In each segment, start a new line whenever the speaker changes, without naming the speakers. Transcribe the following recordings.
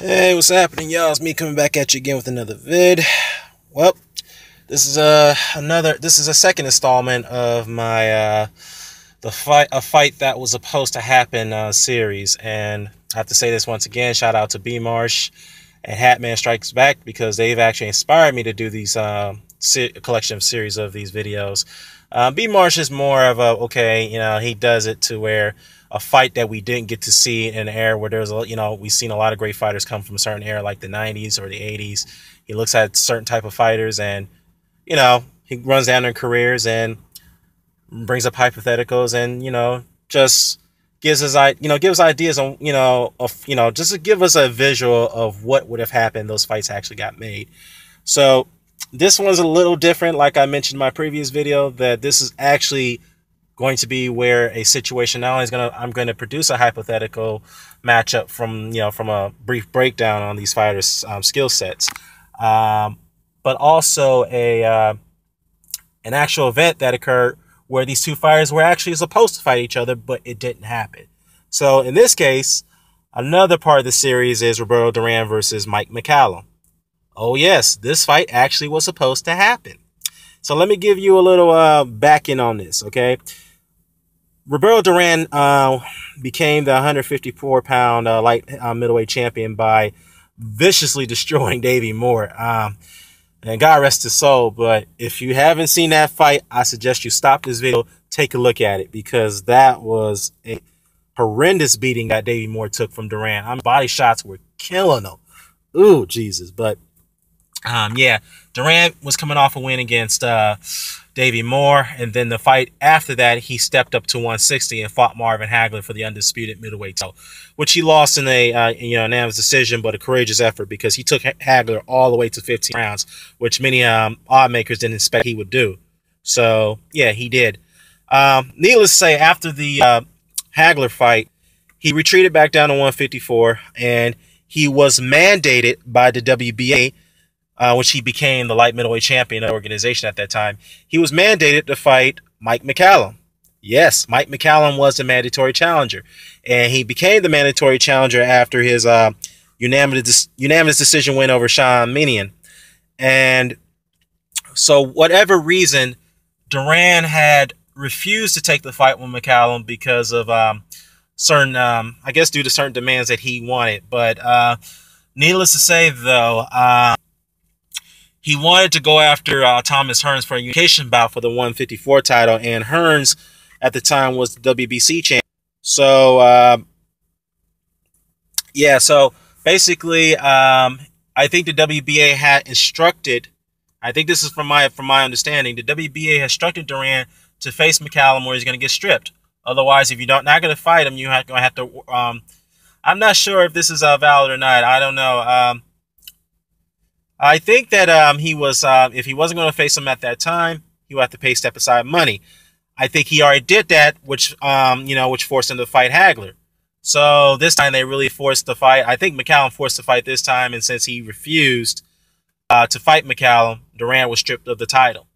Hey, what's happening, y'all? It's me coming back at you again with another vid. Well, this is a second installment of my a fight that was supposed to happen series, and I have to say this once again. Shout out to B Marsh and Hatman Strikes Back because they've actually inspired me to do these collection of series of these videos. B Marsh is more of a he does it to where a fight that we didn't get to see in an era where there's we've seen a lot of great fighters come from a certain era like the 90s or the 80s. He looks at certain type of fighters and he runs down their careers and brings up hypotheticals and just gives us gives ideas on just to give us a visual of what would have happened those fights actually got made. So this one's a little different. Like I mentioned in my previous video, that this is actually going to be where a situation not only is I'm going to produce a hypothetical matchup from a brief breakdown on these fighters' skill sets, but also an actual event that occurred where these two fighters were actually supposed to fight each other, but it didn't happen. So in this case, another part of the series is Roberto Duran versus McCallum. Oh yes, this fight actually was supposed to happen. So let me give you a little back-in on this, okay? Roberto Duran became the 154-pound light middleweight champion by viciously destroying Davey Moore. And God rest his soul, but if you haven't seen that fight, I suggest you stop this video, take a look at it, because that was a horrendous beating that Davey Moore took from Duran. Body shots were killing him. Ooh, Jesus. But yeah, Duran was coming off a win against Davey Moore, and then the fight after that, he stepped up to 160 and fought Marvin Hagler for the undisputed middleweight title, which he lost in a unanimous decision, but a courageous effort because he took Hagler all the way to 15 rounds, which many odd makers didn't expect he would do. So yeah, he did. Needless to say, after the Hagler fight, he retreated back down to 154, and he was mandated by the WBA. Which he became the light middleweight champion of the organization at that time. He was mandated to fight McCallum. Yes, McCallum was the mandatory challenger. And he became the mandatory challenger after his unanimous decision win over Sean Minion. And so whatever reason, Duran had refused to take the fight with McCallum because of certain, I guess due to certain demands that he wanted. But needless to say, though, he wanted to go after Thomas Hearns for a unification bout for the 154 title, and Hearns at the time was the WBC champion. So, yeah, so basically, I think the WBA had instructed, I think this is from my understanding, the WBA has instructed Duran to face McCallum where he's going to get stripped. Otherwise, if you're not going to fight him, you're going to have to, I'm not sure if this is valid or not. I don't know. I think that he was, if he wasn't going to face him at that time, he would have to pay step aside money. I think he already did that, which which forced him to fight Hagler. So this time they really forced the fight. I think McCallum forced the fight this time, and since he refused to fight McCallum, Duran was stripped of the title.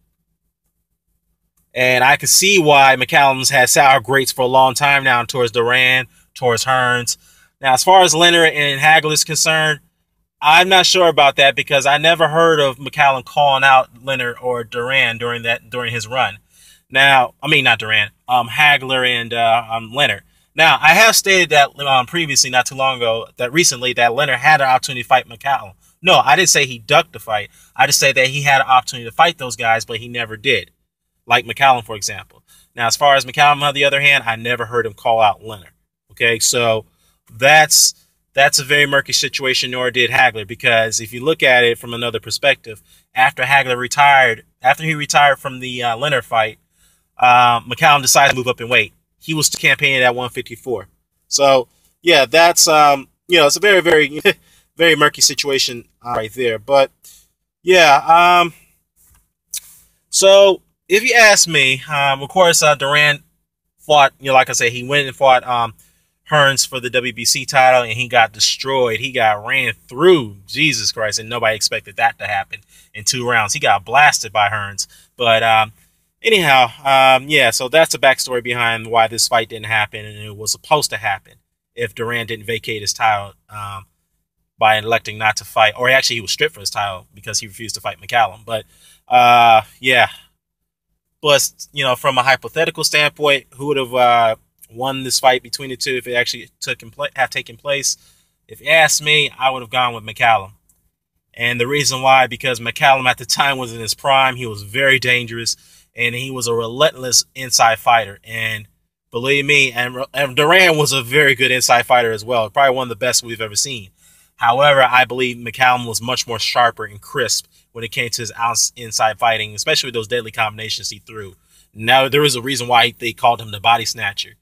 And I can see why McCallum's had sour grapes for a long time now towards Duran, towards Hearns. Now, as far as Leonard and Hagler is concerned, I'm not sure about that because I never heard of McCallum calling out Leonard or Duran during his run. Now, I mean not Duran, Hagler and Leonard. Now, I have stated that previously, not too long ago, that recently that Leonard had an opportunity to fight McCallum. No, I didn't say he ducked the fight. I just say that he had an opportunity to fight those guys, but he never did. Like McCallum, for example. Now, as far as McCallum, on the other hand, I never heard him call out Leonard. Okay, so that's a very murky situation, nor did Hagler, because if you look at it from another perspective, after Hagler retired, after he retired from the Leonard fight, McCallum decided to move up in weight. He was campaigning at 154. So, yeah, that's, it's a very, very, very murky situation right there. But, yeah, so if you ask me, of course, Duran fought, like I said, he went and fought Hearns for the WBC title, and he got destroyed. He got ran through. Jesus Christ, and nobody expected that to happen in 2 rounds. He got blasted by Hearns. But anyhow, yeah, so that's the backstory behind why this fight didn't happen, and it was supposed to happen if Duran didn't vacate his title by electing not to fight. Or actually, he was stripped from his title because he refused to fight McCallum. But yeah. Plus, you know, from a hypothetical standpoint, who would have won this fight between the two if it actually have taken place? If you ask me, I would have gone with McCallum. And the reason why, because McCallum at the time was in his prime. He was very dangerous, and he was a relentless inside fighter. And believe me, and Duran was a very good inside fighter as well. Probably one of the best we've ever seen. However, I believe McCallum was much more sharper and crisp when it came to his inside fighting, especially with those deadly combinations he threw. Now, there is a reason why they called him the body snatcher.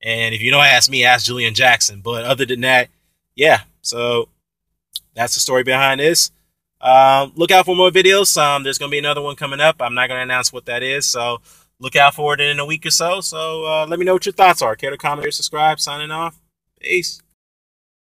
And if you don't ask me, ask Julian Jackson. But other than that, yeah. So that's the story behind this. Look out for more videos. There's going to be another one coming up. I'm not going to announce what that is. So look out for it in a week or so. So let me know what your thoughts are. Care to comment or subscribe. Signing off. Peace.